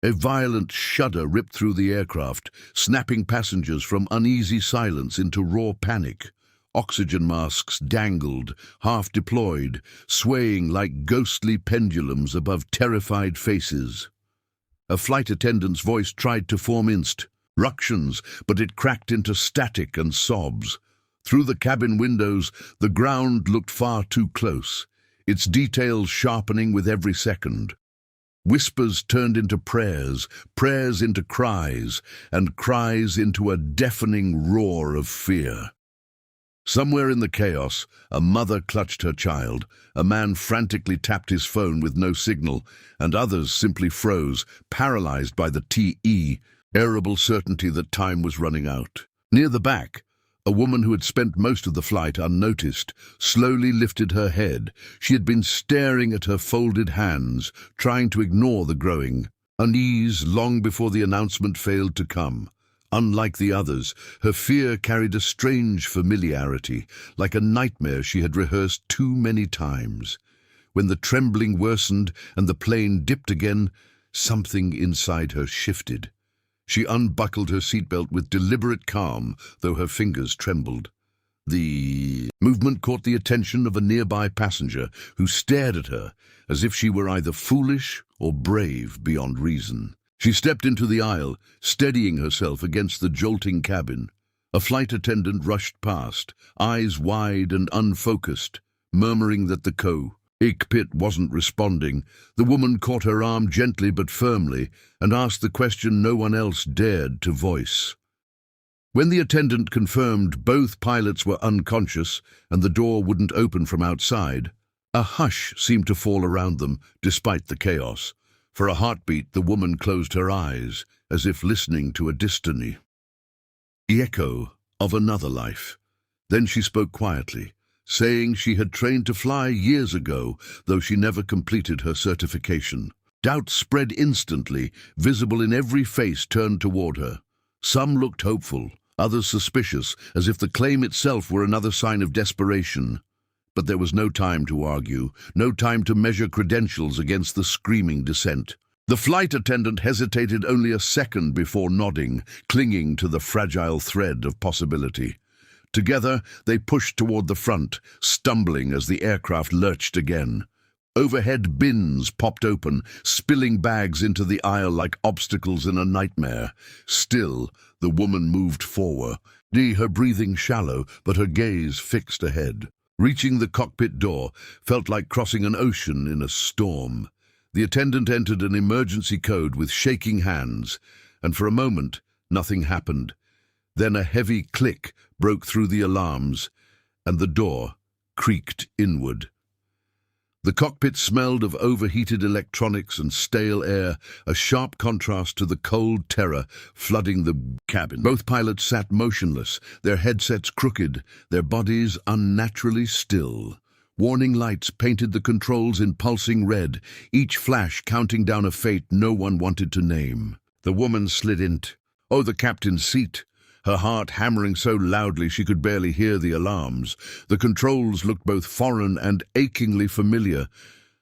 A violent shudder ripped through the aircraft, snapping passengers from uneasy silence into raw panic. Oxygen masks dangled, half deployed, swaying like ghostly pendulums above terrified faces. A flight attendant's voice tried to form instructions, but it cracked into static and sobs. Through the cabin windows, the ground looked far too close, its details sharpening with every second. Whispers turned into prayers, prayers into cries, and cries into a deafening roar of fear. Somewhere in the chaos, a mother clutched her child, a man frantically tapped his phone with no signal, and others simply froze, paralyzed by the terrible certainty that time was running out. Near the back, a woman who had spent most of the flight unnoticed slowly lifted her head. She had been staring at her folded hands, trying to ignore the growing unease long before the announcement failed to come. Unlike the others, her fear carried a strange familiarity, like a nightmare she had rehearsed too many times. When the trembling worsened and the plane dipped again, something inside her shifted. She unbuckled her seatbelt with deliberate calm, though her fingers trembled. The movement caught the attention of a nearby passenger who stared at her as if she were either foolish or brave beyond reason. She stepped into the aisle, steadying herself against the jolting cabin. A flight attendant rushed past, eyes wide and unfocused, murmuring that the cockpit wasn't responding. The woman caught her arm gently but firmly and asked the question no one else dared to voice. When the attendant confirmed both pilots were unconscious and the door wouldn't open from outside, a hush seemed to fall around them despite the chaos. For a heartbeat, the woman closed her eyes, as if listening to a destiny. The echo of another life. Then she spoke quietly, saying she had trained to fly years ago, though she never completed her certification. Doubt spread instantly, visible in every face turned toward her. Some looked hopeful, others suspicious, as if the claim itself were another sign of desperation. But there was no time to argue, no time to measure credentials against the screaming dissent. The flight attendant hesitated only a second before nodding, clinging to the fragile thread of possibility. Together, they pushed toward the front, stumbling as the aircraft lurched again. Overhead bins popped open, spilling bags into the aisle like obstacles in a nightmare. Still, the woman moved forward, her breathing shallow, but her gaze fixed ahead. Reaching the cockpit door felt like crossing an ocean in a storm. The attendant entered an emergency code with shaking hands, and for a moment, nothing happened. Then a heavy click broke through the alarms, and the door creaked inward. The cockpit smelled of overheated electronics and stale air, a sharp contrast to the cold terror flooding the cabin. Both pilots sat motionless, their headsets crooked, their bodies unnaturally still. Warning lights painted the controls in pulsing red, each flash counting down a fate no one wanted to name. The woman slid into the captain's seat, her heart hammering so loudly she could barely hear the alarms. The controls looked both foreign and achingly familiar,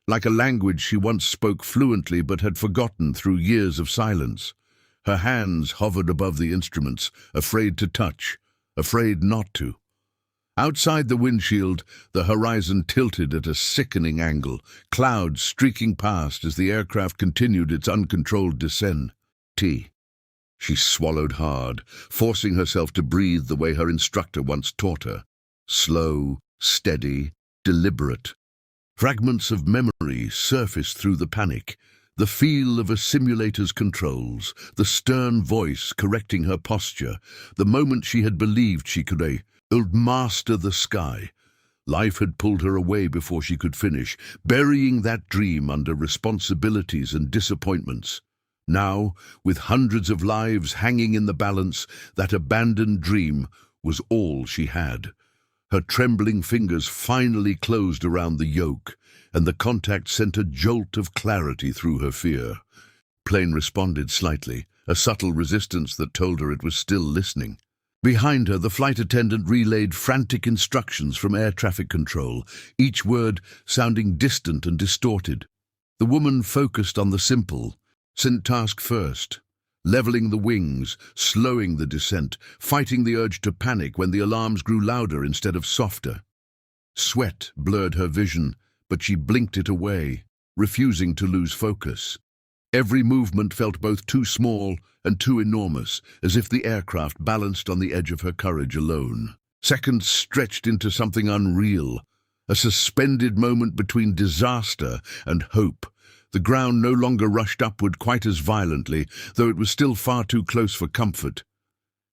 like a language she once spoke fluently but had forgotten through years of silence. Her hands hovered above the instruments, afraid to touch, afraid not to. Outside the windshield, the horizon tilted at a sickening angle, clouds streaking past as the aircraft continued its uncontrolled descent. She swallowed hard, forcing herself to breathe the way her instructor once taught her. Slow, steady, deliberate. Fragments of memory surfaced through the panic. The feel of a simulator's controls, the stern voice correcting her posture, the moment she had believed she could master the sky. Life had pulled her away before she could finish, burying that dream under responsibilities and disappointments. Now, with hundreds of lives hanging in the balance, that abandoned dream was all she had. Her trembling fingers finally closed around the yoke, and the contact sent a jolt of clarity through her fear. Plane responded slightly, a subtle resistance that told her it was still listening. Behind her, the flight attendant relayed frantic instructions from air traffic control, each word sounding distant and distorted. The woman focused on the simple: Sent task first, leveling the wings, slowing the descent, fighting the urge to panic when the alarms grew louder instead of softer. Sweat blurred her vision, but she blinked it away, refusing to lose focus. Every movement felt both too small and too enormous, as if the aircraft balanced on the edge of her courage alone. Seconds stretched into something unreal, a suspended moment between disaster and hope. The ground no longer rushed upward quite as violently, though it was still far too close for comfort.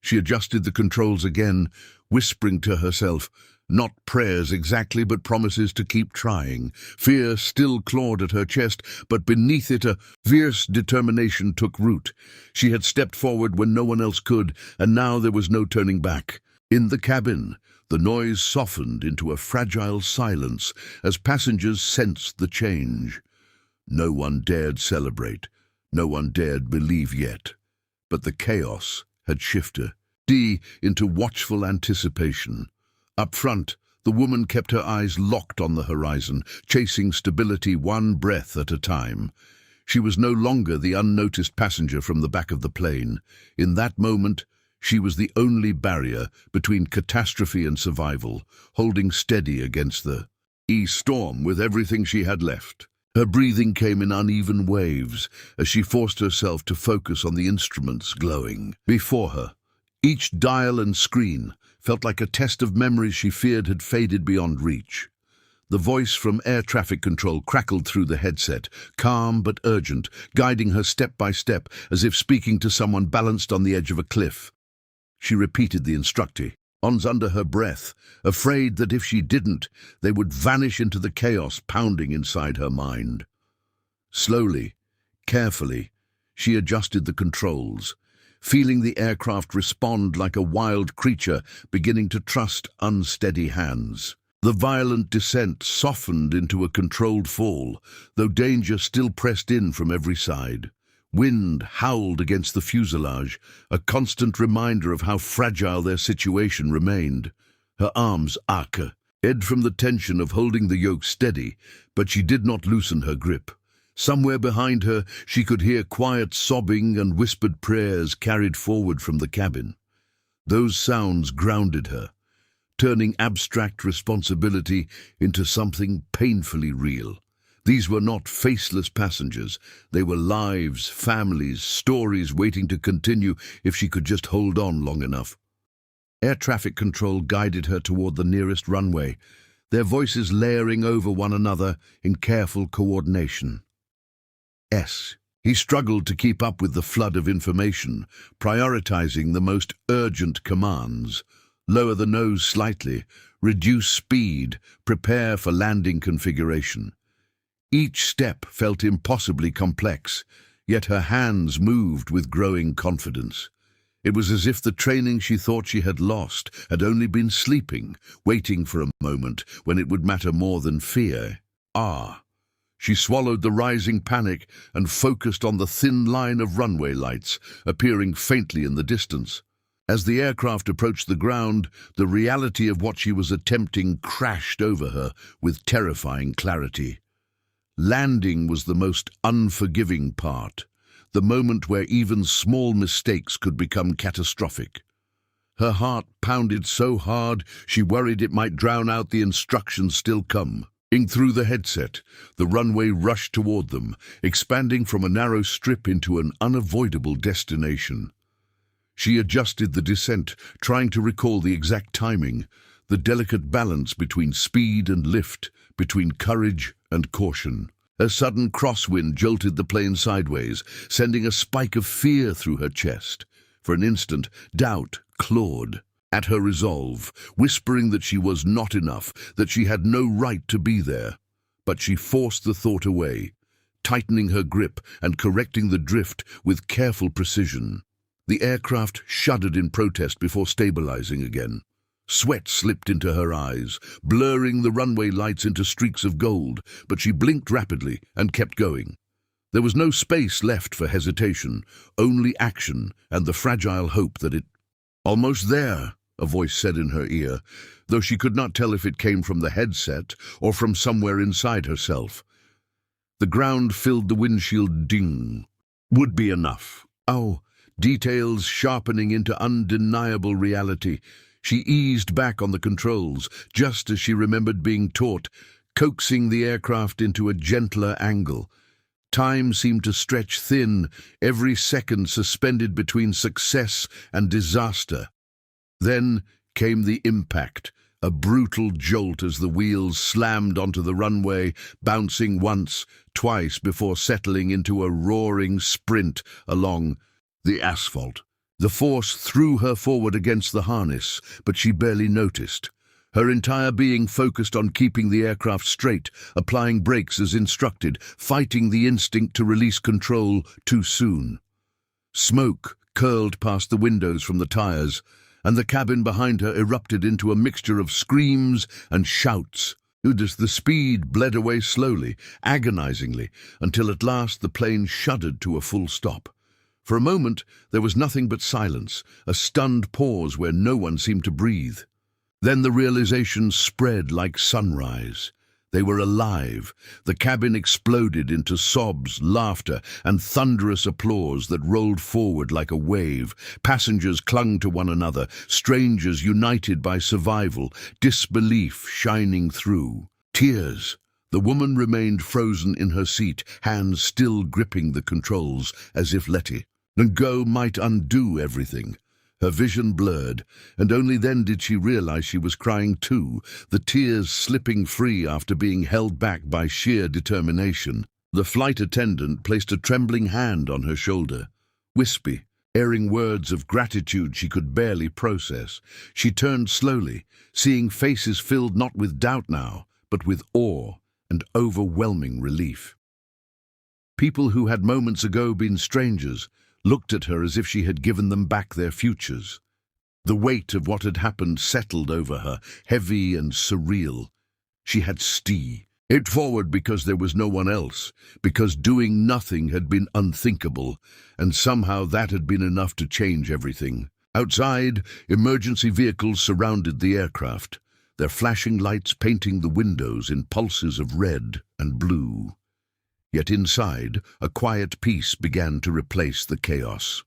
She adjusted the controls again, whispering to herself, not prayers exactly, but promises to keep trying. Fear still clawed at her chest, but beneath it a fierce determination took root. She had stepped forward when no one else could, and now there was no turning back. In the cabin, the noise softened into a fragile silence as passengers sensed the change. No one dared celebrate, no one dared believe yet. But the chaos had shifted into watchful anticipation. Up front, the woman kept her eyes locked on the horizon, chasing stability one breath at a time. She was no longer the unnoticed passenger from the back of the plane. In that moment, she was the only barrier between catastrophe and survival, holding steady against the storm with everything she had left. Her breathing came in uneven waves as she forced herself to focus on the instruments glowing before her. Each dial and screen felt like a test of memories she feared had faded beyond reach. The voice from air traffic control crackled through the headset, calm but urgent, guiding her step by step as if speaking to someone balanced on the edge of a cliff. She repeated the instructions under her breath, afraid that if she didn't, they would vanish into the chaos pounding inside her mind. Slowly, carefully, she adjusted the controls, feeling the aircraft respond like a wild creature beginning to trust unsteady hands. The violent descent softened into a controlled fall, though danger still pressed in from every side. Wind howled against the fuselage, a constant reminder of how fragile their situation remained. Her arms ached from the tension of holding the yoke steady, but she did not loosen her grip. Somewhere behind her, she could hear quiet sobbing and whispered prayers carried forward from the cabin. Those sounds grounded her, turning abstract responsibility into something painfully real. These were not faceless passengers. They were lives, families, stories waiting to continue if she could just hold on long enough. Air traffic control guided her toward the nearest runway, their voices layering over one another in careful coordination. He struggled to keep up with the flood of information, prioritizing the most urgent commands. Lower the nose slightly, reduce speed, prepare for landing configuration. Each step felt impossibly complex, yet her hands moved with growing confidence. It was as if the training she thought she had lost had only been sleeping, waiting for a moment when it would matter more than fear. She swallowed the rising panic and focused on the thin line of runway lights, appearing faintly in the distance. As the aircraft approached the ground, the reality of what she was attempting crashed over her with terrifying clarity. Landing was the most unforgiving part, the moment where even small mistakes could become catastrophic. Her heart pounded so hard she worried it might drown out the instructions still come. Through the headset, the runway rushed toward them, expanding from a narrow strip into an unavoidable destination. She adjusted the descent, trying to recall the exact timing, the delicate balance between speed and lift, between courage and caution. A sudden crosswind jolted the plane sideways, sending a spike of fear through her chest. For an instant, doubt clawed at her resolve, whispering that she was not enough, that she had no right to be there. But she forced the thought away, tightening her grip and correcting the drift with careful precision. The aircraft shuddered in protest before stabilizing again. Sweat slipped into her eyes, blurring the runway lights into streaks of gold, but she blinked rapidly and kept going. There was no space left for hesitation, only action and the fragile hope that it... "Almost there," a voice said in her ear, though she could not tell if it came from the headset or from somewhere inside herself. The ground filled the windshield ding. would be enough. Oh, details sharpening into undeniable reality. She eased back on the controls, just as she remembered being taught, coaxing the aircraft into a gentler angle. Time seemed to stretch thin, every second suspended between success and disaster. Then came the impact, a brutal jolt as the wheels slammed onto the runway, bouncing once, twice before settling into a roaring sprint along the asphalt. The force threw her forward against the harness, but she barely noticed. Her entire being focused on keeping the aircraft straight, applying brakes as instructed, fighting the instinct to release control too soon. Smoke curled past the windows from the tires, and the cabin behind her erupted into a mixture of screams and shouts. As the speed bled away slowly, agonizingly, until at last the plane shuddered to a full stop. For a moment, there was nothing but silence, a stunned pause where no one seemed to breathe. Then the realization spread like sunrise. They were alive. The cabin exploded into sobs, laughter, and thunderous applause that rolled forward like a wave. Passengers clung to one another, strangers united by survival, disbelief shining through. Tears. The woman remained frozen in her seat, hands still gripping the controls, as if letting go might undo everything. Her vision blurred, and only then did she realize she was crying too, the tears slipping free after being held back by sheer determination. The flight attendant placed a trembling hand on her shoulder. Wispy, airing words of gratitude she could barely process. She turned slowly, seeing faces filled not with doubt now, but with awe and overwhelming relief. People who had moments ago been strangers looked at her as if she had given them back their futures. The weight of what had happened settled over her, heavy and surreal. She had it forward because there was no one else, because doing nothing had been unthinkable, and somehow that had been enough to change everything. Outside, emergency vehicles surrounded the aircraft, their flashing lights painting the windows in pulses of red and blue. Yet inside, a quiet peace began to replace the chaos.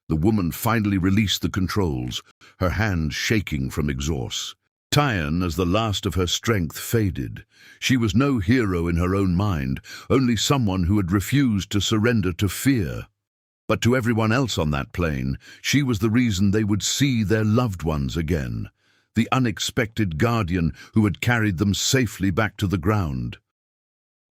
The woman finally released the controls, her hands shaking from exhaust. Tired as the last of her strength faded, she was no hero in her own mind, only someone who had refused to surrender to fear. But to everyone else on that plane, she was the reason they would see their loved ones again, the unexpected guardian who had carried them safely back to the ground.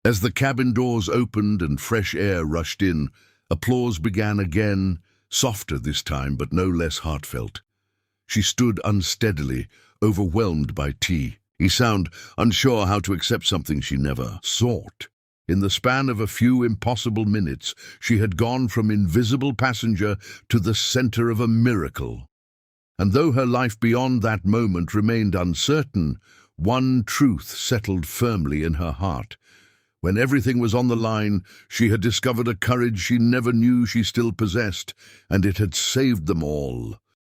As the cabin doors opened and fresh air rushed in, applause began again, softer this time but no less heartfelt. She stood unsteadily, overwhelmed by tea. He sounded unsure how to accept something she never sought. In the span of a few impossible minutes, she had gone from invisible passenger to the center of a miracle. And though her life beyond that moment remained uncertain, one truth settled firmly in her heart. When everything was on the line, she had discovered a courage she never knew she still possessed, and it had saved them all.